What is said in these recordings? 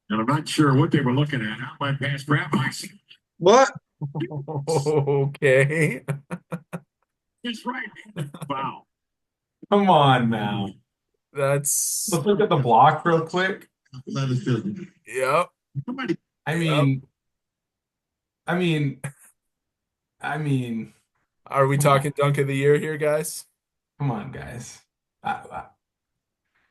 And I'm not sure what they were looking at. Out by past rabbis. What? Okay. That's right. Wow. Come on now. That's Let's look at the block real quick. That is good. yep. Somebody, I Yep. mean, I mean, I mean, Are we come on, talking dunk of the year here, guys? come on, guys.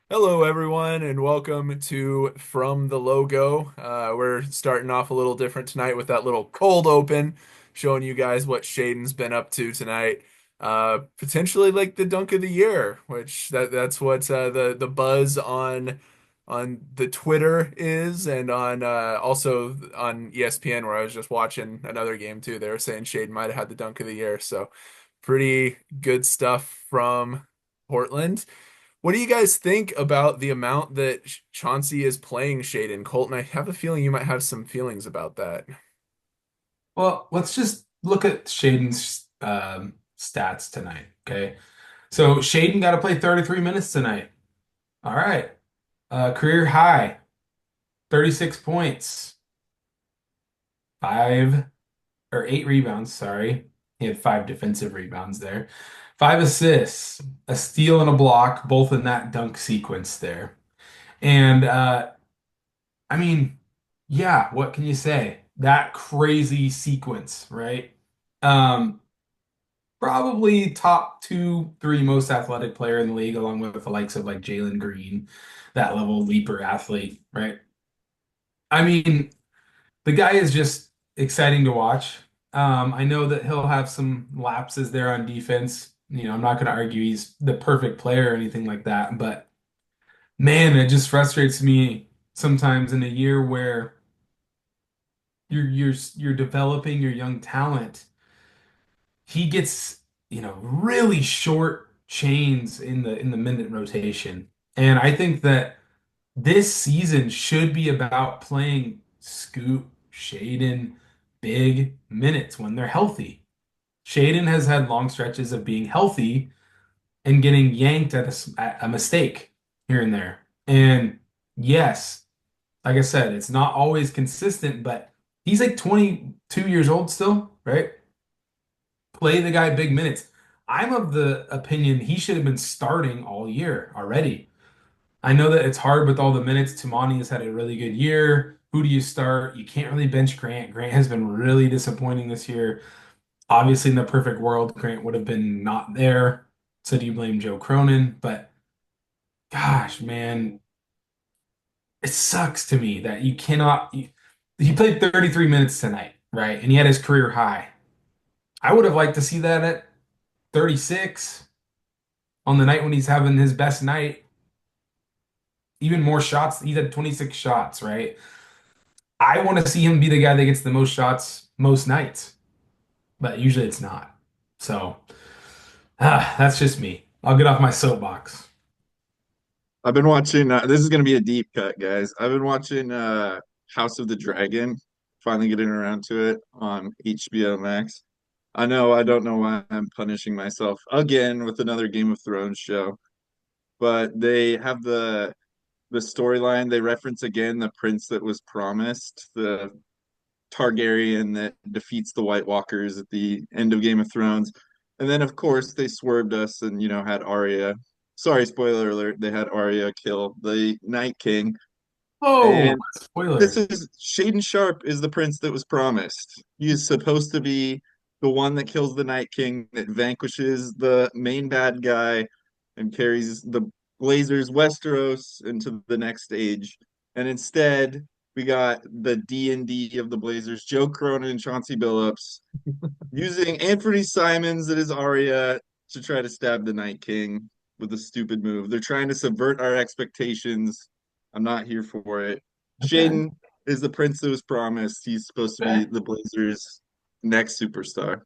Hello, everyone, and welcome to From the Logo. We're starting off a little different tonight with that little cold open, showing you guys what Shaedon's been up to tonight. Potentially like the dunk of the year, which that's what the buzz on the Twitter is, and on also on ESPN, where I was just watching another game too. They were saying Shaedon might have had the dunk of the year, so pretty good stuff from Portland. What do you guys think about the amount that Chauncey is playing Shaedon? Colton, I have a feeling you might have some feelings about that. Well, let's just look at Shaden's stats tonight. Okay. So Shaden got to play 33 minutes tonight. All right. Career high, 36 points, five or eight rebounds. Sorry. He had five defensive rebounds there. Five assists, a steal and a block, both in that dunk sequence there. And I mean, yeah, what can you say? That crazy sequence, right? Um, Probably top two, three most athletic player in the league, along with the likes of like Jalen Green, that level leaper athlete, right? I mean, the guy is just exciting to watch. I know that he'll have some lapses there on defense. I'm not going to argue he's the perfect player or anything like that, but man, it just frustrates me sometimes in a year where you're developing your young talent. He gets, really short chains in the minute rotation. And I think that this season should be about playing Scoot, Shaedon, big minutes when they're healthy. Shaedon has had long stretches of being healthy and getting yanked at a mistake here and there. And yes, like I said, it's not always consistent, but he's like 22 years old still, right? Play the guy big minutes. I'm of the opinion he should have been starting all year already. I know that it's hard with all the minutes. Tumani has had a really good year. Who do you start? You can't really bench Grant. Grant has been really disappointing this year. Obviously, in the perfect world, Grant would have been not there. So do you blame Joe Cronin? But gosh, man, it sucks to me that you cannot. He played 33 minutes tonight, right? And he had his career high. I would have liked to see that at 36 on the night when he's having his best night. Even more shots. He's had 26 shots, right? I want to see him be the guy that gets the most shots most nights, but usually it's not. So that's just me. I'll get off my soapbox. I've been watching. This is going to be a deep cut, guys. I've been watching House of the Dragon. Finally getting around to it on HBO Max. I know I don't know why I'm punishing myself again with another Game of Thrones show, but they have the storyline. They reference again the prince that was promised, the Targaryen that defeats the White Walkers at the end of Game of Thrones. And then, of course, they swerved us and, had Arya. Sorry, spoiler alert. They had Arya kill the Night King. Oh, And this spoiler. is Shaden Sharp is the prince that was promised. He is supposed to be the one that kills the Night King, that vanquishes the main bad guy and carries the Blazers Westeros into the next stage. And instead, we got the D&D of the Blazers, Joe Cronin and Chauncey Billups, using Anthony Simons and his Arya to try to stab the Night King with a stupid move. They're trying to subvert our expectations. I'm not here for it. Okay. Shaden is the prince that was promised. He's supposed to Okay. be the Blazers' next superstar.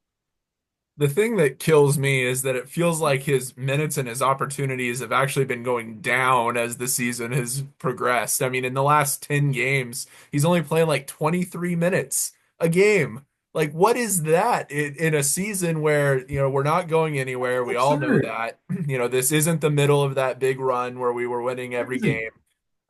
The thing that kills me is that it feels like his minutes and his opportunities have actually been going down as the season has progressed. I mean, in the last 10 games, he's only playing like 23 minutes a game. Like, what is that in a season where, we're not going anywhere? We all know Absurd. that. This isn't the middle of that big run where we were winning every Crazy. game.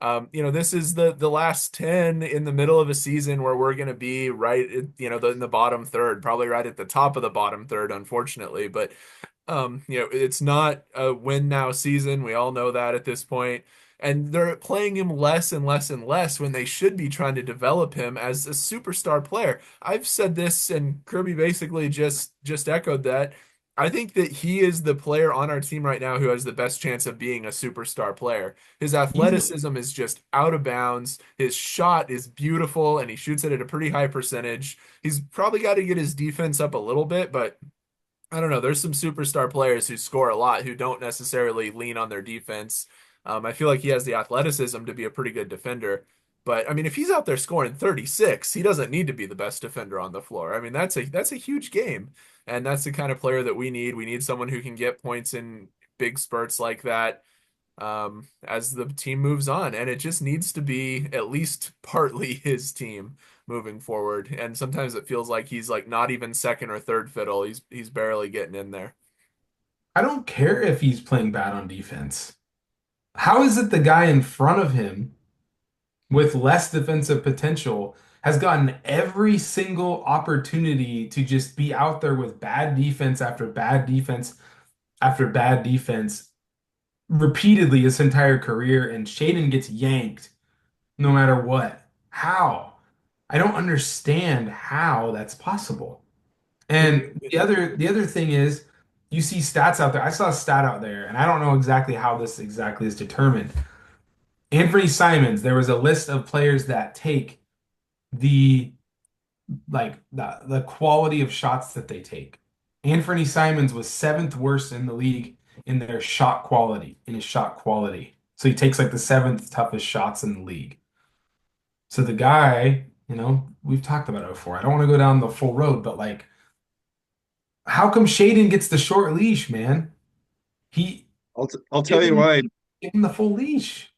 This is the last 10 in the middle of a season where we're going to be right, in the bottom third, probably right at the top of the bottom third, unfortunately. But it's not a win now season. We all know that at this point. And they're playing him less and less and less when they should be trying to develop him as a superstar player. I've said this, and Kirby basically just echoed that. I think that he is the player on our team right now who has the best chance of being a superstar player. His Easily. athleticism is just out of bounds. His shot is beautiful, and he shoots it at a pretty high percentage. He's probably got to get his defense up a little bit, but I don't know. There's some superstar players who score a lot who don't necessarily lean on their defense. I feel like he has the athleticism to be a pretty good defender. But I mean, if he's out there scoring 36, he doesn't need to be the best defender on the floor. I mean, that's a huge game, and that's the kind of player that we need. We need someone who can get points in big spurts like that as the team moves on, and it just needs to be at least partly his team moving forward. And sometimes it feels like he's like not even second or third fiddle. He's barely getting in there. I don't care if he's playing bad on defense. How is it the guy in front of him with less defensive potential has gotten every single opportunity to just be out there with bad defense after bad defense after bad defense repeatedly his entire career, and Shaedon gets yanked no matter what? How? I don't understand how that's possible. And the other thing is you see stats out there. I saw a stat out there, and I don't know exactly how this exactly is determined. Anthony Simons, there was a list of players that take the the quality of shots that they take. Anthony Simons was seventh worst in the league in their shot quality, in his shot quality. So he takes like the seventh toughest shots in the league. So the guy, we've talked about it before. I don't want to go down the full road, but like, how come Shaedon gets the short leash, man? He I'll give tell you him why. give him the full leash.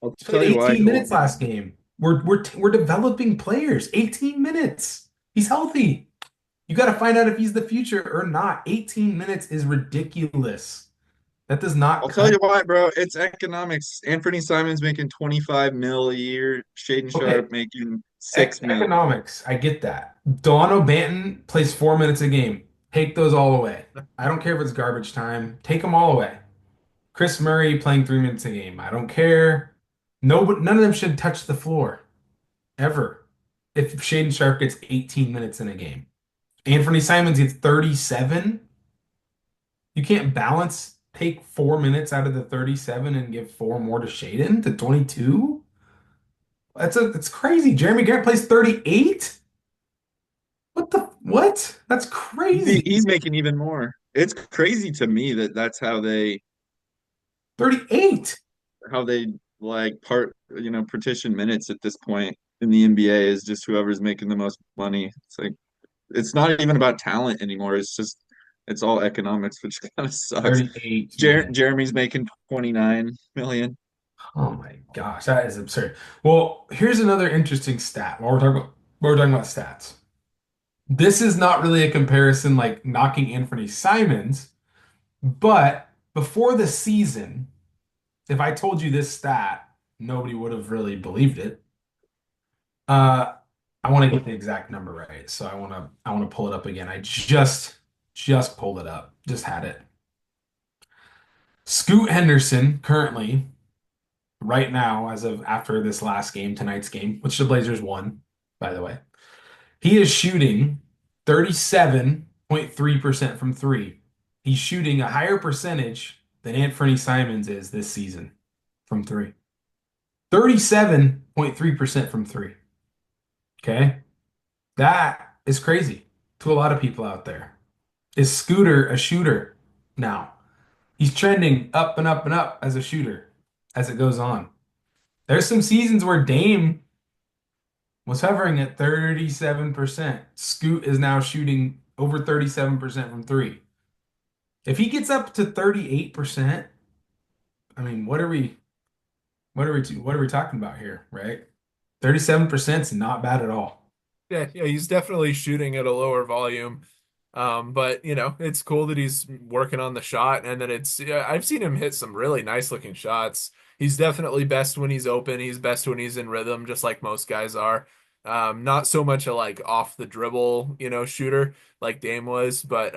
I'll He played tell you why, 18 Cole. minutes last game. We're developing players. 18 minutes. He's healthy. You got to find out if he's the future or not. 18 minutes is ridiculous. That does not I'll tell cut you it. why, bro. It's economics. Anthony Simon's making 25 mil a year. Shaden Okay, Sharp making 6 mil. economics. I get that. Delano Banton plays 4 minutes a game. Take those all away. I don't care if it's garbage time. Take them all away. Chris Murray playing 3 minutes a game. I don't care. No, but none of them should touch the floor ever. If Shaedon Sharp gets 18 minutes in a game, Anthony Simons gets 37. You can't balance, take 4 minutes out of the 37 and give four more to Shaedon to 22. That's crazy. Jeremy Grant plays 38. What? That's crazy. He's making even more. It's crazy to me that that's 38. how they like partition minutes at this point in the NBA is just whoever's making the most money. It's like it's not even about talent anymore. It's all economics, which kind of sucks. 38, man. Jeremy's making 29 million. Oh my gosh, that is absurd. Well, here's another interesting stat while we're talking about stats. This is not really a comparison like knocking Anthony Simons, but before the season, if I told you this stat, nobody would have really believed it. Uh, I want to get the exact number right, so I want to pull it up again. I just pulled it up, just had it. Scoot Henderson currently, right now, as of after this last game, tonight's game, which the Blazers won, by the way, he is shooting 37.3% from three. He's shooting a higher percentage than Anthony Simons is this season from three. 37.3% from three. Okay? That is crazy to a lot of people out there. Is Scooter a shooter now? He's trending up and up and up as a shooter as it goes on. There's some seasons where Dame was hovering at 37%. Scoot is now shooting over 37% from three. If he gets up to 38%, I mean, what are we talking about here, right? 37% is not bad at all. Yeah, he's definitely shooting at a lower volume. But it's cool that he's working on the shot, and then yeah, I've seen him hit some really nice looking shots. He's definitely best when he's open. He's best when he's in rhythm, just like most guys are. Not so much a like off the dribble, shooter like Dame was, but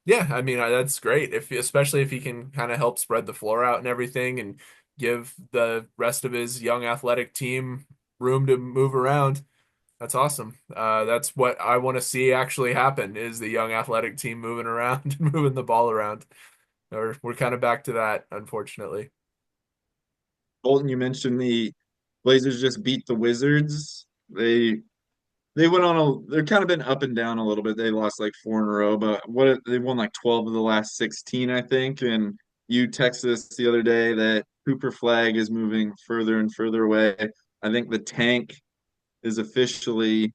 yeah, I mean that's great if especially if he can kind of help spread the floor out and everything and give the rest of his young athletic team room to move around. That's awesome. That's what I want to see actually happen is the young athletic team moving around and moving the ball around. We're kind of back to that, unfortunately. Bolton, you mentioned the Blazers just beat the Wizards. They went on they've kind of been up and down a little bit. They lost like four in a row, but they won like 12 of the last 16, I think. And you texted us the other day that Cooper Flag is moving further and further away. I think the tank is officially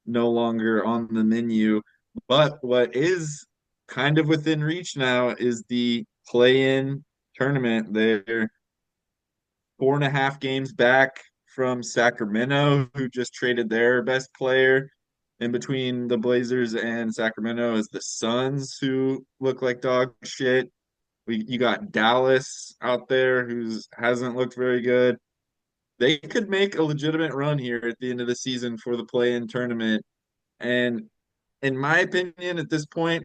no longer on the menu. But what is kind of within reach now is the play-in tournament. They're 4.5 games back from Sacramento, who just traded their best player. In between the Blazers and Sacramento is the Suns, who look like dog shit. You got Dallas out there, who's hasn't looked very good. They could make a legitimate run here at the end of the season for the play-in tournament. And in my opinion, at this point,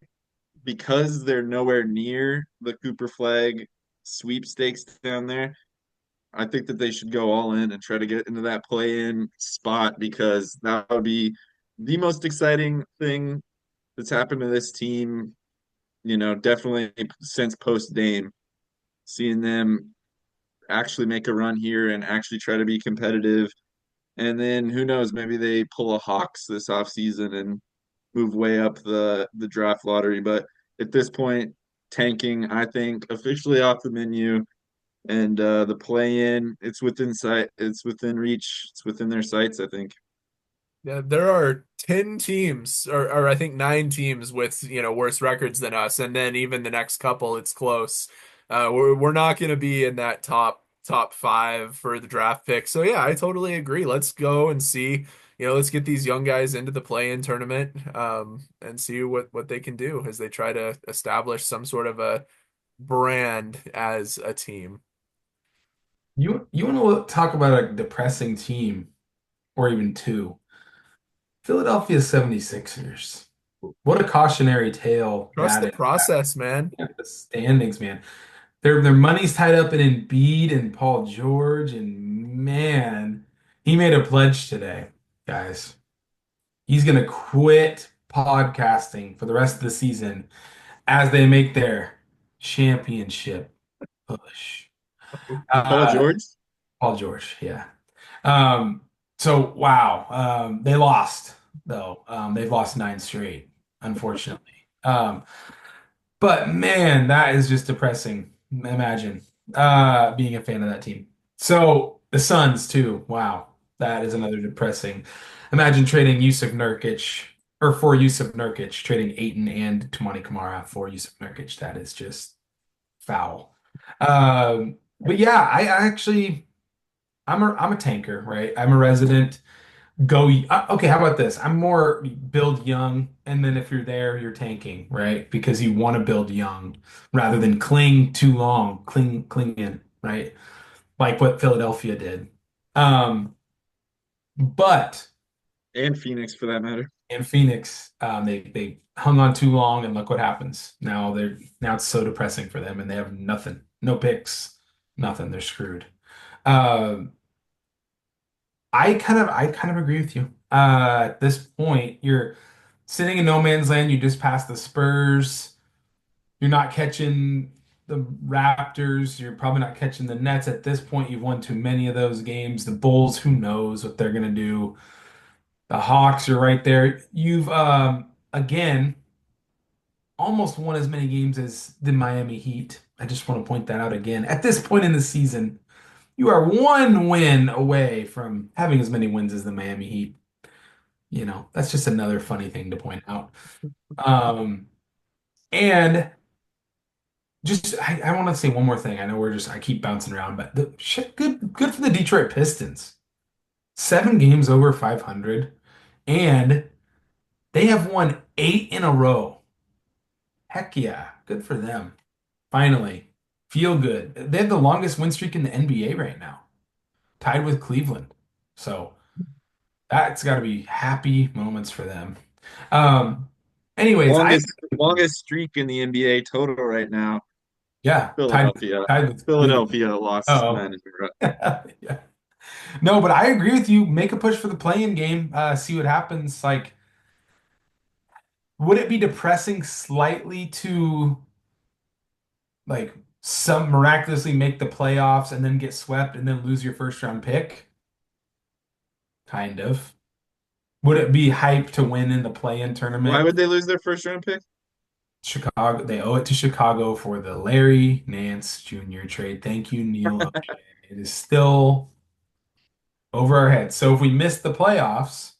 because they're nowhere near the Cooper Flag sweepstakes down there, I think that they should go all in and try to get into that play-in spot because that would be the most exciting thing that's happened to this team, definitely since post Dame. Seeing them actually make a run here and actually try to be competitive. And then who knows, maybe they pull a Hawks this offseason and move way up the draft lottery. But at this point, tanking, I think, officially off the menu. And the play in, it's within reach, it's within their sights, I think. Yeah, there are 10 teams, or I think 9 teams with, worse records than us, and then even the next couple, it's close. We're not going to be in that top 5 for the draft pick. So yeah, I totally agree. Let's go and see, let's get these young guys into the play-in tournament, and see what they can do as they try to establish some sort of a brand as a team. You want to talk about a depressing team or even two? Philadelphia 76ers. What a cautionary tale Trust that the is. process, man. The standings, man. Their money's tied up in Embiid and Paul George, and man, he made a pledge today, guys. He's gonna quit podcasting for the rest of the season as they make their championship push. Paul Uh, George? Paul George, yeah. Um, so wow, they lost though. They've lost nine straight, unfortunately. But man, that is just depressing. Imagine being a fan of that team. So the Suns too. Wow, that is another depressing. Imagine trading Yusuf Nurkic or for Yusuf Nurkic, trading Aiton and Tumani Kamara for Yusuf Nurkic. That is just foul. But yeah, I actually I'm a tanker, right? I'm a resident. Okay, how about this? I'm more build young, and then if you're there, you're tanking, right? Because you want to build young rather than cling too long, cling in, right? Like what Philadelphia did. Um, but And Phoenix for that matter. in Phoenix, they hung on too long, and look what happens. Now it's so depressing for them, and they have nothing, no picks, nothing. They're screwed. Um, I kind of agree with you. At this point, you're sitting in no man's land. You just passed the Spurs. You're not catching the Raptors. You're probably not catching the Nets. At this point, you've won too many of those games. The Bulls, who knows what they're gonna do? The Hawks, you're right there. You've again almost won as many games as the Miami Heat. I just want to point that out again. At this point in the season, you are one win away from having as many wins as the Miami Heat. That's just another funny thing to point out. Um, and just I want to say one more thing. I know I keep bouncing around, but the shit, good for the Detroit Pistons. 7 games over 500, and they have won 8 in a row. Heck yeah. Good for them. Finally. Feel good. They have the longest win streak in the NBA right now, tied with Cleveland. So that's got to be happy moments for them. Um, anyways, I Longest streak in the NBA total right now. yeah, Philadelphia. tied with Cleveland. Philadelphia lost Oh, nine in a row. yeah. No, but I agree with you. Make a push for the play-in game. See what happens. Like, would it be depressing slightly to like some miraculously make the playoffs and then get swept and then lose your first round pick? Kind of. Would it be hype to win in the play-in Why tournament? would they lose their first round pick? Chicago, they owe it to Chicago for the Larry Nance Jr. trade. Thank you, Neil O'Shea. It is still over our heads. So if we miss the playoffs,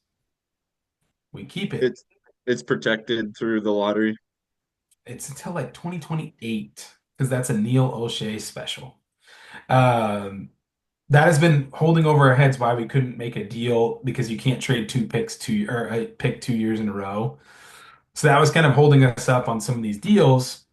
we keep it. It's it's protected through the lottery. It's until like 2028 because that's a Neil O'Shea special. Um, that has been holding over our heads why we couldn't make a deal because you can't trade two picks or a pick 2 years in a row. So that was kind of holding us up on some of these deals.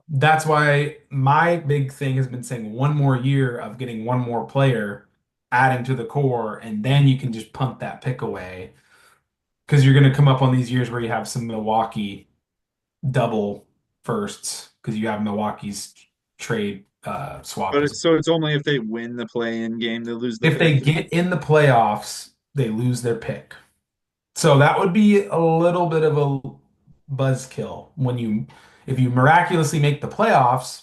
That's why my big thing has been saying one more year of getting one more player, adding to the core, and then you can just punt that pick away because you're going to come up on these years where you have some Milwaukee double firsts because you have Milwaukee's trade swap But as it's so it's only if they win the play-in game they lose the if they pick. get in the playoffs, they lose their pick. So that would be a little bit of a buzzkill when if you miraculously make the playoffs,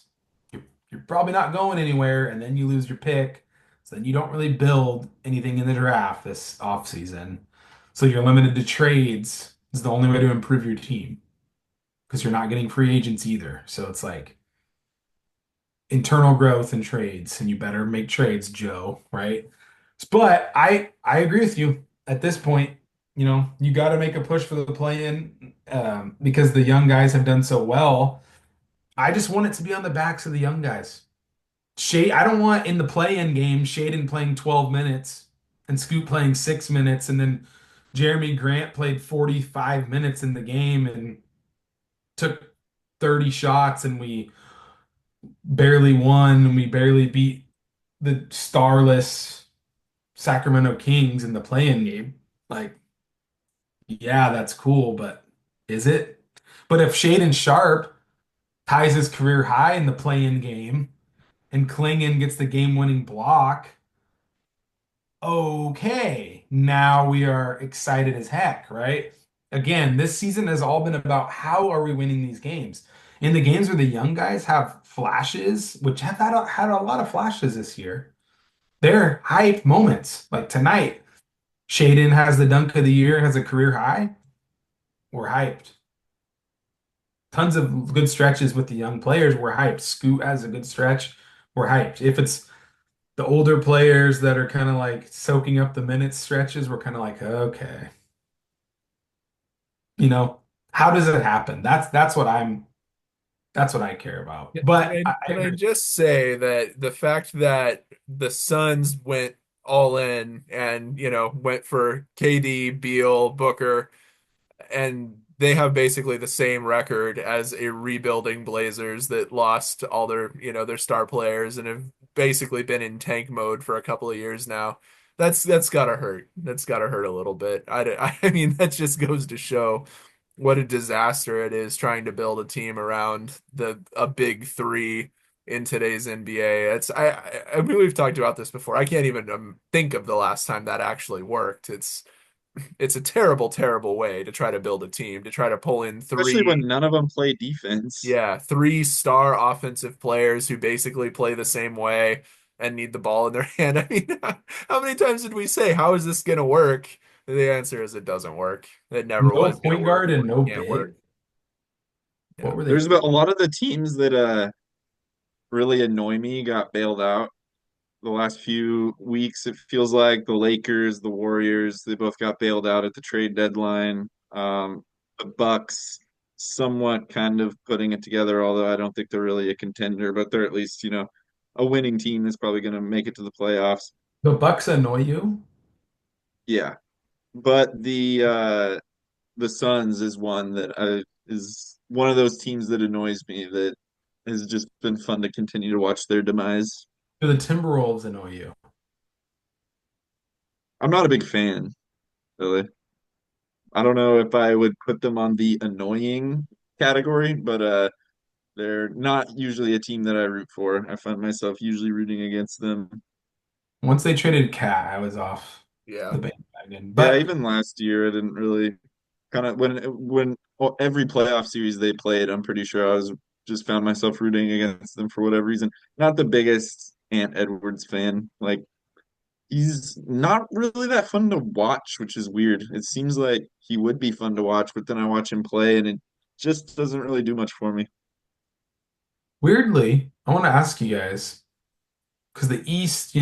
you're probably not going anywhere, and then you lose your pick. So then you don't really build anything in the draft this offseason. So you're limited to trades is the only way to improve your team because you're not getting free agents either. So it's like internal growth and trades, and you better make trades, Joe, right? But I agree with you at this point. You got to make a push for the play-in because the young guys have done so well. I just want it to be on the backs of the young guys. I don't want in the play-in game Shaedon playing 12 minutes and Scoot playing 6 minutes, and then Jeremy Grant played 45 minutes in the game and took 30 shots, and we barely won, and we barely beat the starless Sacramento Kings in the play-in game. Like, yeah, that's cool, but is it? But if Shaedon Sharp ties his career high in the play-in game and Klingon gets the game-winning block, okay, now we are excited as heck, right? Again, this season has all been about how are we winning these games. In the games where the young guys have flashes, which have had a lot of flashes this year, they're hype moments. Like tonight, Shaedon has the dunk of the year, has a career high. We're hyped. Tons of good stretches with the young players. We're hyped. Scoot has a good stretch. We're hyped. If it's the older players that are kind of like soaking up the minutes stretches, we're kind of like, okay, you know, how does it happen? That's what I care about. Yeah, But I can I agree. just say that the fact that the Suns went all in and, went for KD, Beal, Booker, and they have basically the same record as a rebuilding Blazers that lost all their star players and have basically been in tank mode for a couple of years now. That's gotta hurt. That's gotta hurt a little bit. I mean, that just goes to show what a disaster it is trying to build a team around a big three in today's NBA. I mean, we've talked about this before. I can't even think of the last time that actually worked. It's a terrible, terrible way to try to build a team, to try to pull in Especially when three, none of them play defense. yeah, three star offensive players who basically play the same way and need the ball in their hand. I mean, how many times did we say, how is this going to work? The answer is it doesn't work. It never No was going to point work. guard and no It can't work. big. Yeah. What were they There's thinking? about a lot of the teams that really annoy me got bailed out the last few weeks. It feels like the Lakers, the Warriors, they both got bailed out at the trade deadline. The Bucks somewhat kind of putting it together, although I don't think they're really a contender, but they're at least, a winning team that's probably going to make it to the playoffs. The Bucks annoy you? Yeah. But the Suns is one that is one of those teams that annoys me that has just been fun to continue to watch their demise. Do the Timberwolves annoy you? I'm not a big fan, really. I don't know if I would put them on the annoying category, but they're not usually a team that I root for. I find myself usually rooting against them. Once they traded Cat, I was off Yeah. the bandwagon. Yeah, But even last year I didn't really kind of when every playoff series they played, I'm pretty sure I was just found myself rooting against them for whatever reason. Not the biggest Ant Edwards fan. Like he's not really that fun to watch, which is weird. It seems like he would be fun to watch, but then I watch him play and it just doesn't really do much for me. weirdly, I want to ask you guys, because the East,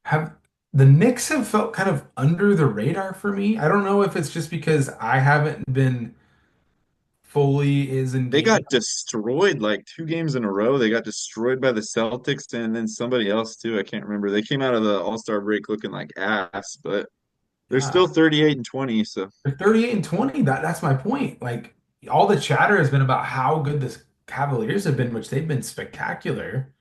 have the Knicks have felt kind of under the radar for me. I don't know if it's just because I haven't been fully as They engaged. got destroyed like 2 games in a row. They got destroyed by the Celtics and then somebody else too. I can't remember. They came out of the All-Star break looking like ass, but they're Yeah, still 38 and 20, so they're 38 and 20. That's my point. Like all the chatter has been about how good the Cavaliers have been, which they've been spectacular.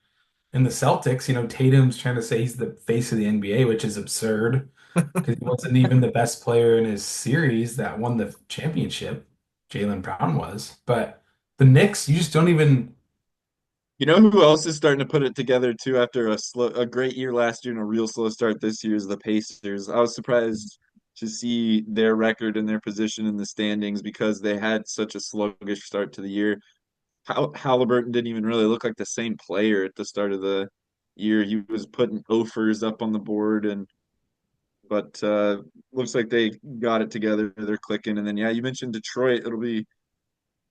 And the Celtics, Tatum's trying to say he's the face of the NBA, which is absurd because he wasn't even the best player in his series that won the championship. Jaylen Brown was. But the Knicks, you just don't even. you know who else is starting to put it together too after a great year last year and a real slow start this year is the Pacers. I was surprised to see their record and their position in the standings because they had such a sluggish start to the year. Halliburton didn't even really look like the same player at the start of the year. He was putting offers up on the board and but looks like they got it together. They're clicking. And then yeah, you mentioned Detroit. It'll be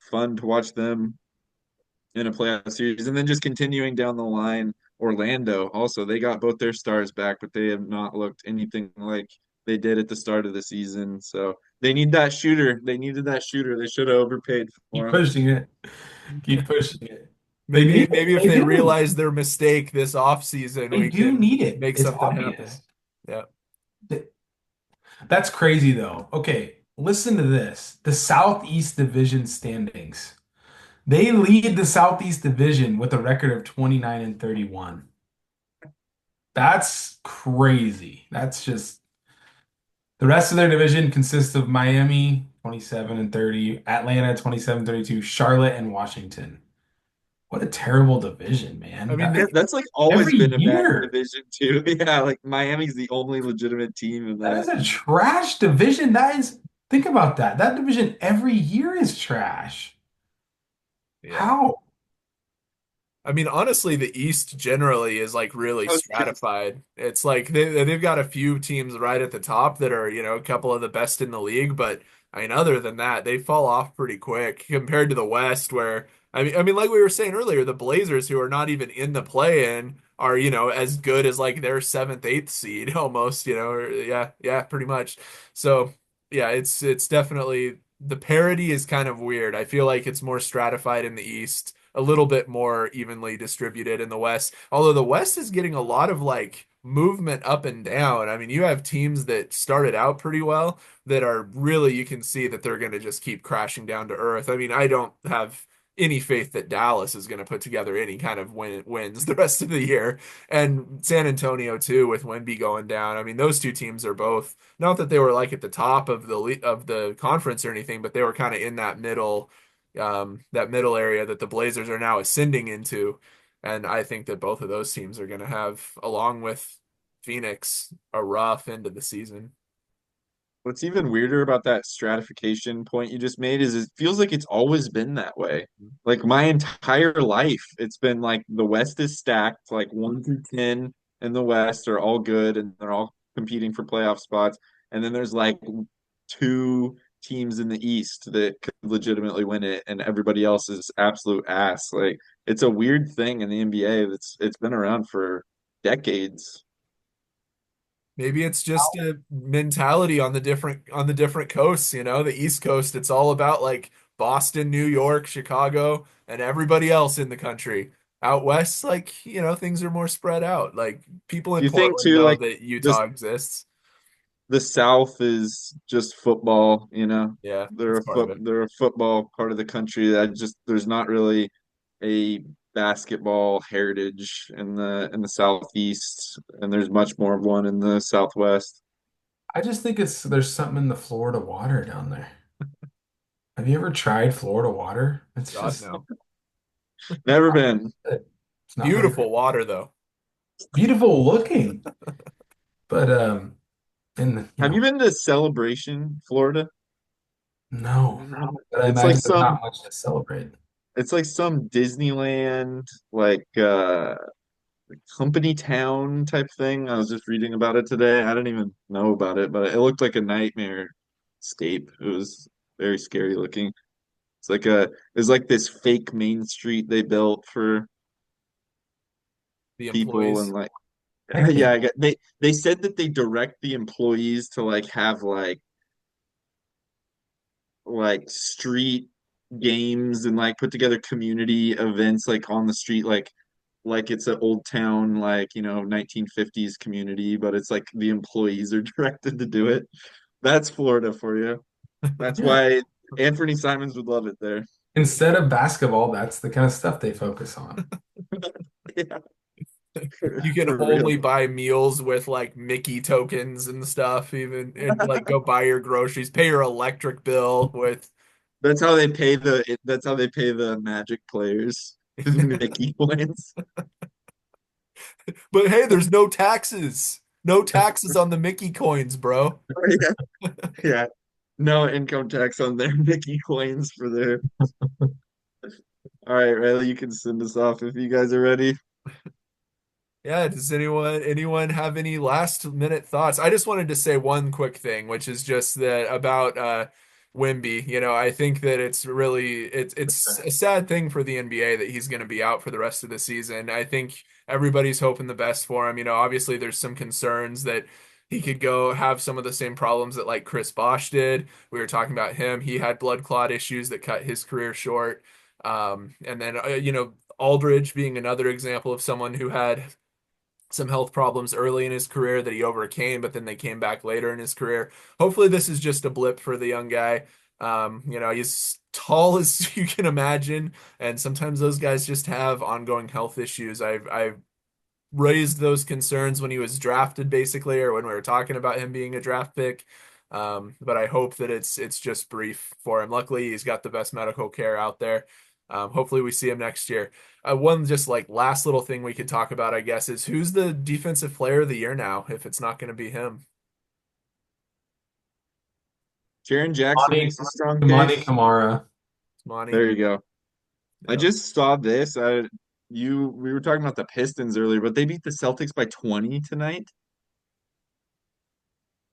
fun to watch them in a playoff series. And then just continuing down the line, Orlando also they got both their stars back, but they have not looked anything like they did at the start of the season. So they need that shooter. They needed that shooter. They should have overpaid Keep for him. pushing it. Keep pushing it. They Maybe need it. maybe if They they do. realize their mistake this offseason, They we do can need it. make It's something happen. obvious. Yeah. That's crazy, though. Okay, listen to this. The Southeast Division standings. They lead the Southeast Division with a record of 29 and 31. That's crazy. That's just the rest of their division consists of Miami, 27 and 30, Atlanta, 27, 32, Charlotte, and Washington. What a terrible division, I man. mean, Yeah, that's like always Every been a bad year. division too. Yeah, like Miami's the only legitimate team in That that. is a trash division. Think about that. That division every year is trash. yeah. How? I mean, honestly, the East generally is like really I was stratified. It's like they've got a few teams right at the top that are, a couple of the best in the league, but I mean, other than that, they fall off pretty quick compared to the West, where I mean, like we were saying earlier, the Blazers, who are not even in the play-in, are, as good as like their seventh, eighth seed almost, or, yeah, yeah, pretty much. So yeah, it's definitely the parity is kind of weird. I feel like it's more stratified in the East, a little bit more evenly distributed in the West. Although the West is getting a lot of like movement up and down. I mean, you have teams that started out pretty well that are really, you can see that they're going to just keep crashing down to earth. I mean, I don't have any faith that Dallas is going to put together any kind of wins the rest of the year. And San Antonio too, with Wemby going down. I mean, those two teams are both, not that they were like at the top of the conference or anything, but they were kind of in that middle area that the Blazers are now ascending into. And I think that both of those teams are going to have, along with Phoenix, a rough end of the season. What's even weirder about that stratification point you just made is it feels like it's always been that way. Like my entire life, it's been like the West is stacked, like 1 through 10 in the West are all good and they're all competing for playoff spots. And then there's like two teams in the East that could legitimately win it, and everybody else is absolute ass. Like it's a weird thing in the NBA it's been around for decades. Maybe it's just a mentality on the different coasts, the East Coast, it's all about like Boston, New York, Chicago, and everybody else in the country. Out west, like, things are more spread out. Like people Do in you think Portland too, know like that this Utah exists. the South is just football, you know. Yeah, that's part of it. They're a football part of the country that just there's not really a basketball heritage in the Southeast, and there's much more of one in the Southwest. I just think there's something in the Florida water down there. Have you ever tried Florida water? It's God, just no. Never been. good. It's not very Beautiful water though. beautiful looking, but and Have you been to Celebration, Florida? no, but I It's like imagine there's some not much to celebrate. it's like some Disneyland like company town type thing. I was just reading about it today. I didn't even know about it, but it looked like a nightmare scape. It was very scary looking. It's like this fake main street they built for The people and employees. like yeah, Hey, they said that they direct the employees to like have like street games and like put together community events like on the street like it's an old town like 1950s community, but it's like the employees are directed to do it. That's Florida for you. That's yeah. why Anthony Simons would love it there. Instead of basketball, that's the kind of stuff they focus on. Yeah, You can for real. only buy meals with like Mickey tokens and stuff, even and like go buy your groceries, pay your electric bill with That's how they pay the Magic players. Mickey coins. but hey, there's no taxes. No taxes on the Mickey coins, bro. Yeah, yeah. No income tax on their Mickey coins for their. All right, Riley, you can send us off if you guys are ready. Yeah, does anyone have any last minute thoughts? I just wanted to say one quick thing, which is just that about Wimby. I think that it's a sad thing for the NBA that he's going to be out for the rest of the season. I think everybody's hoping the best for him. Obviously there's some concerns that he could go have some of the same problems that like Chris Bosh did. We were talking about him. He had blood clot issues that cut his career short. And then Aldridge being another example of someone who had some health problems early in his career that he overcame, but then they came back later in his career. Hopefully, this is just a blip for the young guy. He's tall as you can imagine, and sometimes those guys just have ongoing health issues. I've raised those concerns when he was drafted, basically, or when we were talking about him being a draft pick. But I hope that it's just brief for him. Luckily, he's got the best medical care out there. Hopefully, we see him next year. One just like last little thing we could talk about, I guess, is who's the defensive player of the year now, if it's not going to be him. Jaren Jackson Money, makes a strong Money case. Kamara. It's Monty. There you go. I Yeah. just saw this. We were talking about the Pistons earlier, but they beat the Celtics by 20 tonight.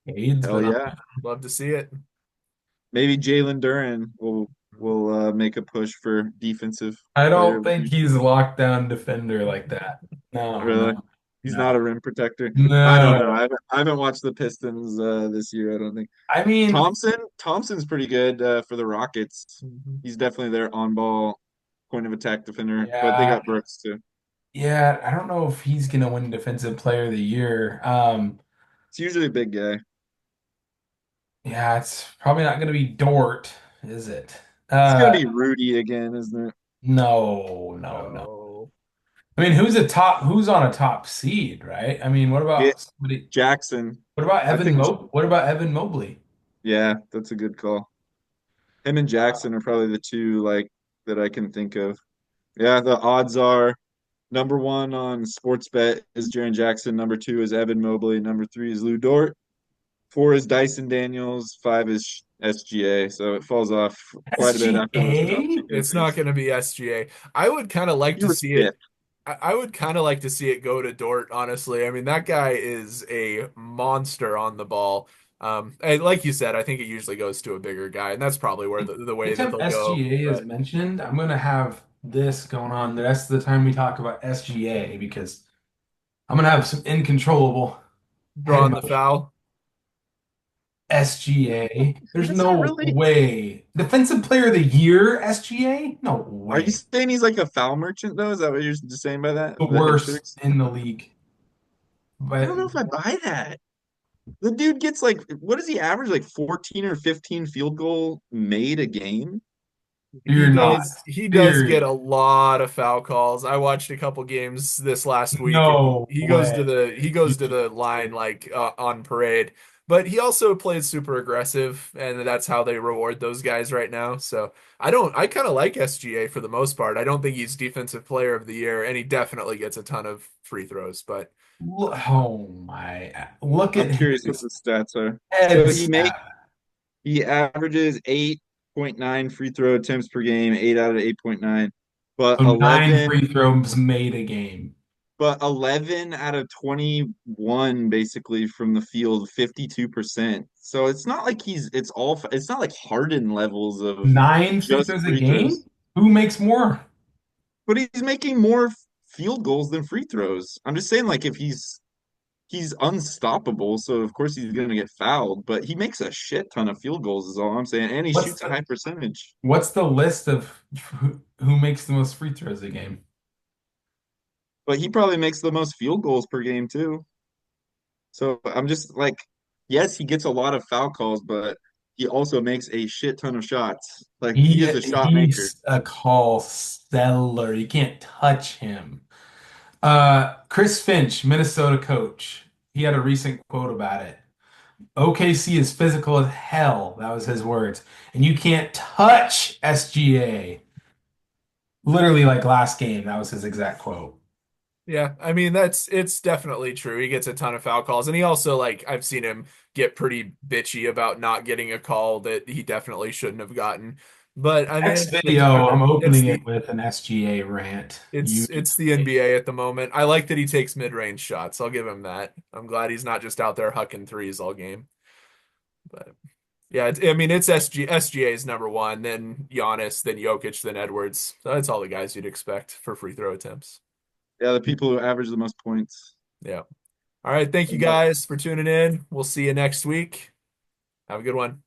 AIDS, Hell but yeah. Love to see it. Maybe Jalen Duren will make a push for defensive I player don't of the think year. he's a lockdown defender like that. No, Really? no, He's not no, a rim protector. I don't know. no. I haven't watched the Pistons this year, I don't think. I mean, Thompson's pretty good for the Rockets. Mhm. He's definitely their on-ball point of attack defender, but they yeah, got Brooks too. yeah. I don't know if he's gonna win Defensive Player of the Year. It's usually a big guy. Yeah, it's probably not gonna be Dort, is it? It's gonna Uh, be Rudy again, isn't it? no, no, no. No. I mean, who's on a top seed, right? I mean, what Yeah, about somebody? Jackson. What about I think What about Evan Mobley? yeah, that's a good call. Him and Jackson are probably the two like that I can think of. Yeah, the odds are number one on Sportsbet is Jaren Jackson, number two is Evan Mobley, number three is Lou Dort, four is Dyson Daniels, five is SGA. So it falls off quite a bit after those top two SGA? It's not guys. going to be SGA. I would kind of like He to was see it. fifth. I would kind of like to see it go to Dort, honestly. I mean, that guy is a monster on the ball. And like you said, I think it usually goes to a bigger guy, and that's probably where the way that Anytime they'll go. SGA is But mentioned, I'm gonna have this going on the rest of the time we talk about SGA because I'm gonna have some incontrollable head drawing the emotion. foul. SGA. There's Is that no really? way. Defensive Player of the Year, SGA? No Are you way. saying he's like a foul merchant though? Is that what you're just saying by that? The The hit worst tricks? in the league. I don't But know if I buy that. The dude gets like, what does he average? Like 14 or 15 field goal made a game? Fear not. He does Fear get a lot of foul calls. I watched a couple games this last week and no way. he goes to the line like on parade. But he also plays super aggressive and that's how they reward those guys right now. So I kind of like SGA for the most part. I don't think he's defensive player of the year and he definitely gets a ton of free throws, but Oh my. Look at I'm curious what his the stats are. head So stat. he averages 8.9 free throw attempts per game, 8 out of 8.9, but So nine 11 free throws made a game. but 11 out of 21 basically from the field, 52%. So it's not like it's not like Harden levels of Nine free just throws a free game? throws, Who makes more? but he's making more field goals than free throws. I'm just saying like if he's unstoppable, so of course he's going to get fouled, but he makes a shit ton of field goals is all I'm saying, and he What's shoots a the high percentage. what's the list of who makes the most free throws a game? But he probably makes the most field goals per game too. So I'm just like, yes, he gets a lot of foul calls, but he also makes a shit ton of shots. Like he is a shot maker. He's a call seller. You can't touch him. Chris Finch, Minnesota coach. He had a recent quote about it. OKC is physical as hell. That was his words. And you can't touch SGA. Literally, like last game, that was his exact quote. yeah, I mean it's definitely true. He gets a ton of foul calls and he also like I've seen him get pretty bitchy about not getting a call that he definitely shouldn't have gotten. But I mean Next it's video, kind I'm of opening it with an SGA rant. it's the NBA at the moment. I like that he takes mid-range shots. I'll give him that. I'm glad he's not just out there hucking threes all game. But yeah, I mean it's SGA is number one, then Giannis, then Jokic, then Edwards. So that's all the guys you'd expect for free throw attempts. Yeah, the people who average the most points. Yeah. All right, thank you guys for tuning in. We'll see you next week. Have a good one.